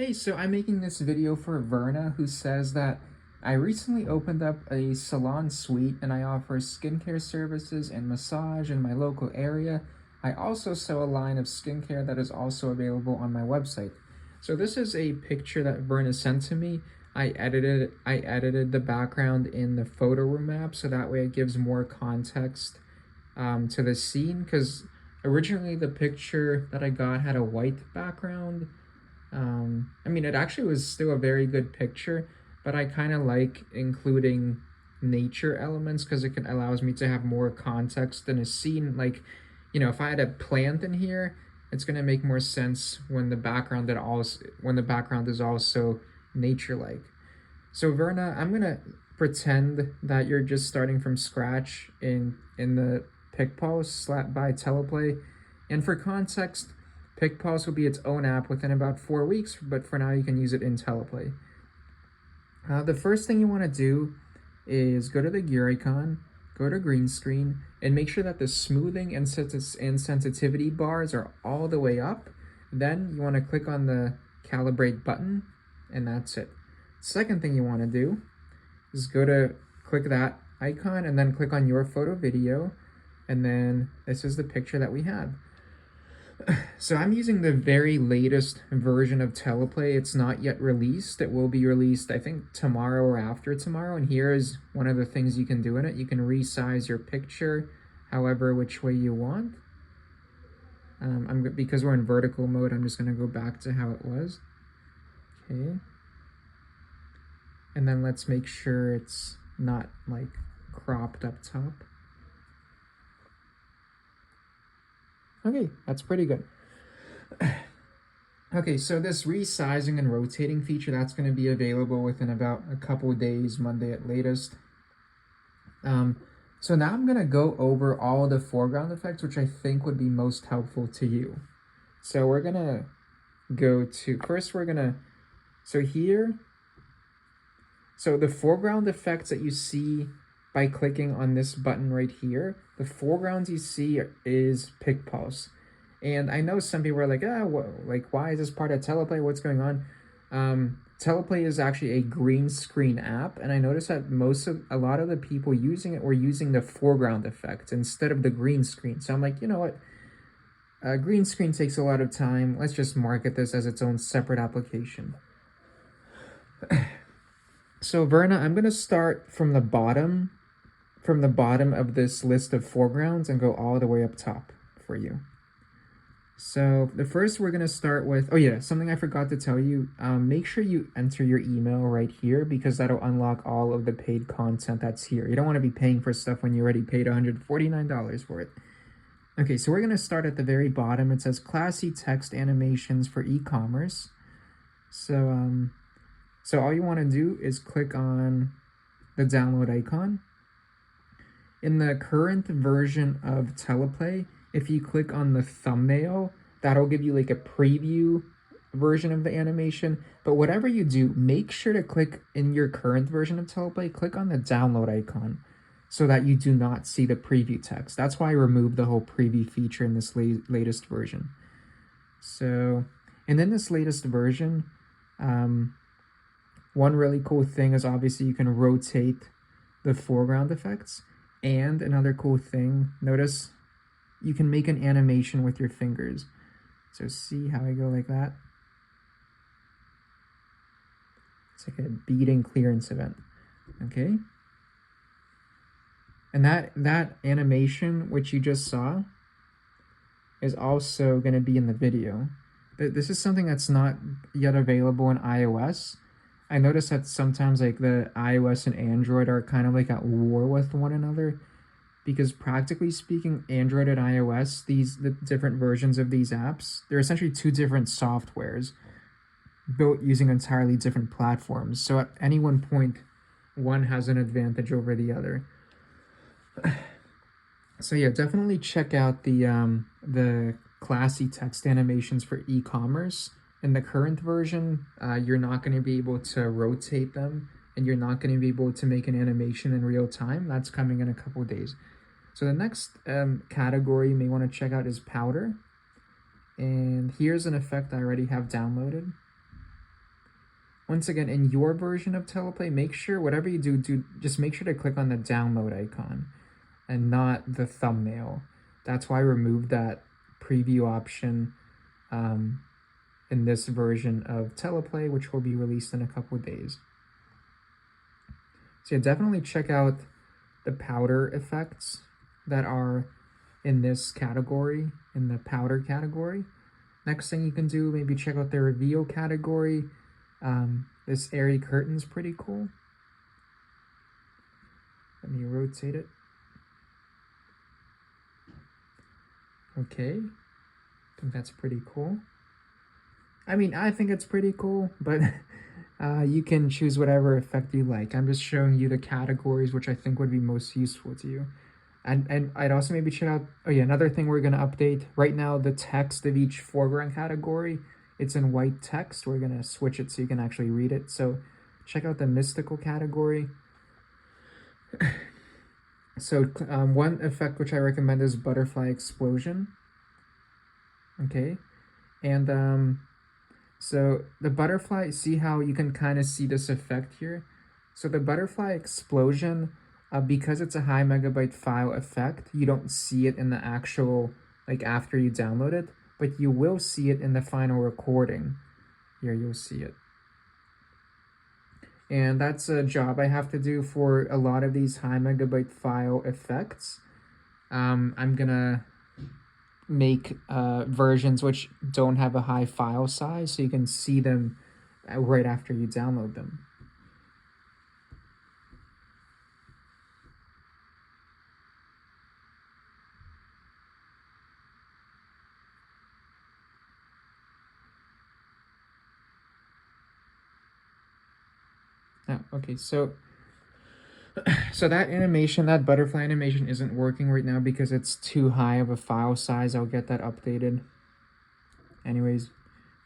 Hey, so I'm making this video for Verna, who says that I recently opened up a salon suite and I offer skincare services and massage in my local area. I also sell a line of skincare that is also available on my website. So this is a picture that Verna sent to me. I edited the background in the photo room app so that way it gives more context to the scene, because originally the picture that I got had a white background. I mean, it actually was still a very good picture, but I kind of like including nature elements because allows me to have more context in a scene. Like, if I had a plant in here, it's gonna make more sense when the background is also nature-like. So Verna, I'm gonna pretend that you're just starting from scratch in the PicPulse slap by Teleplay, and for context, PicPulse will be its own app within about 4 weeks, but for now you can use it in Teleplay. The first thing you want to do is go to the gear icon, go to green screen, and make sure that the smoothing and sensitivity bars are all the way up. Then you want to click on the calibrate button, and that's it. Second thing you want to do is click that icon and then click on your photo video, and then this is the picture that we had. So I'm using the very latest version of Teleplay. It's not yet released. It will be released, I think, tomorrow or after tomorrow. And here is one of the things you can do in it. You can resize your picture however which way you want. Because we're in vertical mode, I'm just going to go back to how it was. Okay. And then let's make sure it's not like cropped up top. Okay, that's pretty good. Okay, so this resizing and rotating feature, that's going to be available within about a couple days, Monday at latest. So now I'm going to go over all the foreground effects, which I think would be most helpful to you. So we're going to so the foreground effects that you see by clicking on this button right here, the foregrounds you see is PicPulse. And I know some people are like, why is this part of Teleplay? What's going on? Teleplay is actually a green screen app, and I noticed that a lot of the people using it were using the foreground effect instead of the green screen. So I'm like, you know what? Green screen takes a lot of time. Let's just market this as its own separate application. So Verna, I'm gonna start from the bottom of this list of foregrounds and go all the way up top for you. So the first we're going to start with, oh yeah, something I forgot to tell you, make sure you enter your email right here because that'll unlock all of the paid content that's here. You don't want to be paying for stuff when you already paid $149 for it. Okay, so we're going to start at the very bottom. It says classy text animations for e-commerce. So all you want to do is click on the download icon. In the current version of Teleplay, if you click on the thumbnail, that'll give you like a preview version of the animation. But whatever you do, make sure to click in your current version of Teleplay, click on the download icon so that you do not see the preview text. That's why I removed the whole preview feature in this latest version. So, and in this latest version, one really cool thing is obviously you can rotate the foreground effects. And another cool thing, notice you can make an animation with your fingers. So see how I go like that? It's like a beading clearance event, okay? And that animation, which you just saw, is also going to be in the video. This is something that's not yet available in iOS. I noticed that sometimes like the iOS and Android are kind of like at war with one another because practically speaking, Android and iOS, the different versions of these apps, they're essentially two different softwares built using entirely different platforms. So at any one point, one has an advantage over the other. So yeah, definitely check out the classy text animations for e-commerce. In the current version, you're not going to be able to rotate them, and you're not going to be able to make an animation in real time. That's coming in a couple days. So the next category you may want to check out is powder. And here's an effect I already have downloaded. once again, in your version of teleplay, make sure whatever you do, just make sure to click on the download icon and not the thumbnail. That's why I removed that preview option in this version of teleplay, which will be released in a couple of days. So yeah, definitely check out the powder effects that are in this category, in the powder category. Next thing you can do, maybe check out the reveal category. This airy curtain's pretty cool. Let me rotate it. Okay, I think that's pretty cool. I mean, I think it's pretty cool, but you can choose whatever effect you like. I'm just showing you the categories which I think would be most useful to you. And I'd also maybe check out, oh yeah, another thing we're going to update. Right now, the text of each foreground category, it's in white text. We're going to switch it so you can actually read it. So check out the mystical category. So one effect which I recommend is butterfly explosion. Okay, and so the butterfly, see how you can kind of see this effect here? So the butterfly explosion, because it's a high megabyte file effect, you don't see it in the actual, like after you download it, but you will see it in the final recording. Here, you'll see it. And that's a job I have to do for a lot of these high megabyte file effects. I'm gonna make versions which don't have a high file size so you can see them right after you download them. Oh, okay, so that animation, that butterfly animation isn't working right now because it's too high of a file size. I'll get that updated. Anyways,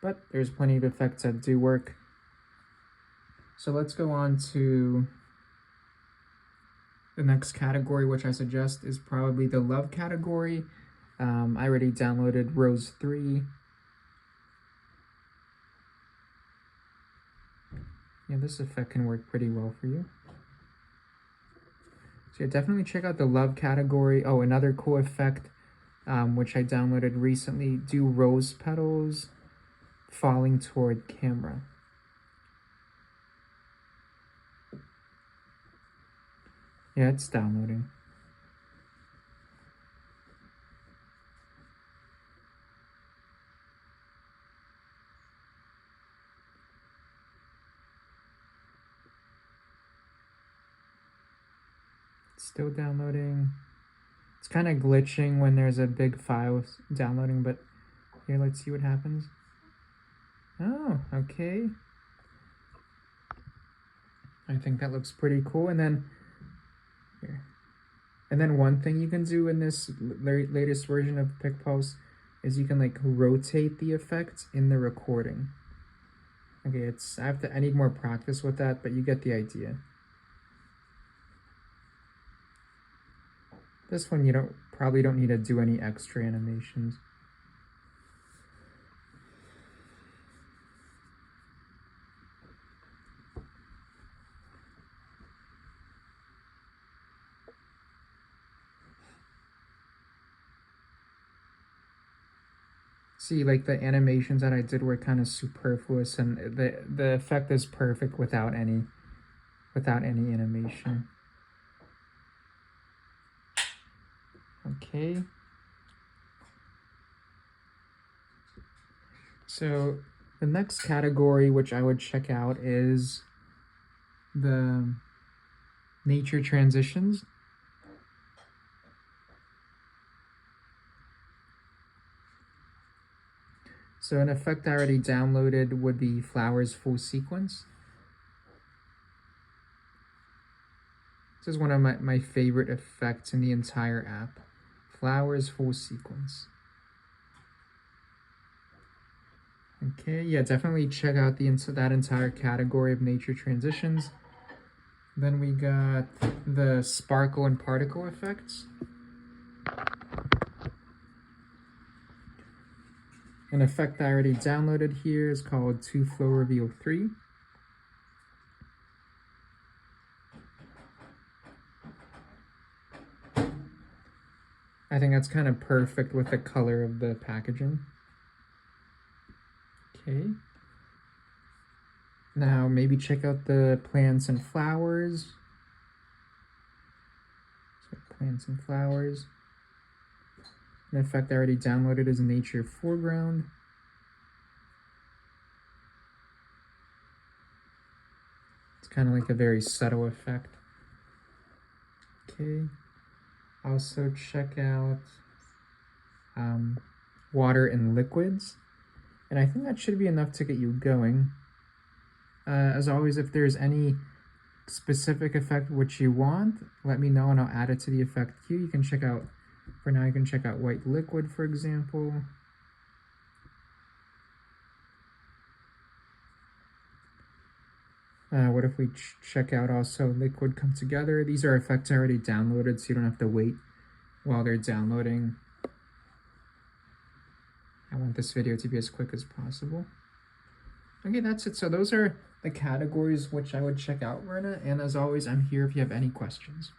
but there's plenty of effects that do work. So let's go on to the next category, which I suggest is probably the love category. I already downloaded Rose 3. Yeah, this effect can work pretty well for you. So yeah, definitely check out the love category. Oh, another cool effect, which I downloaded recently, do rose petals falling toward camera. Yeah, it's downloading. Still downloading. It's kind of glitching when there's a big file downloading, but here, let's see what happens. Oh, okay. I think that looks pretty cool. And then here. And then one thing you can do in this latest version of PicPulse is you can like rotate the effect in the recording. Okay, I need more practice with that, but you get the idea. This one you probably don't need to do any extra animations. See, like the animations that I did were kind of superfluous, and the effect is perfect without any animation. Okay. So the next category which I would check out is the nature transitions. So an effect I already downloaded would be flowers full sequence. This is one of my favorite effects in the entire app. Flowers full sequence. Okay, yeah, definitely check out that entire category of nature transitions. Then we got the sparkle and particle effects. An effect I already downloaded here is called 2 Flow Reveal 3. I think that's kind of perfect with the color of the packaging. Okay. Now maybe check out the plants and flowers. So plants and flowers. In effect, I already downloaded as nature foreground. It's kind of like a very subtle effect. Okay. Also check out water and liquids. And I think that should be enough to get you going. As always, if there's any specific effect which you want, let me know and I'll add it to the effect queue. You can check out, for now you can check out white liquid, for example. What if we check out also liquid come together? These are effects already downloaded, so you don't have to wait while they're downloading. I want this video to be as quick as possible. Okay, that's it. So those are the categories which I would check out, Verna. And as always, I'm here if you have any questions.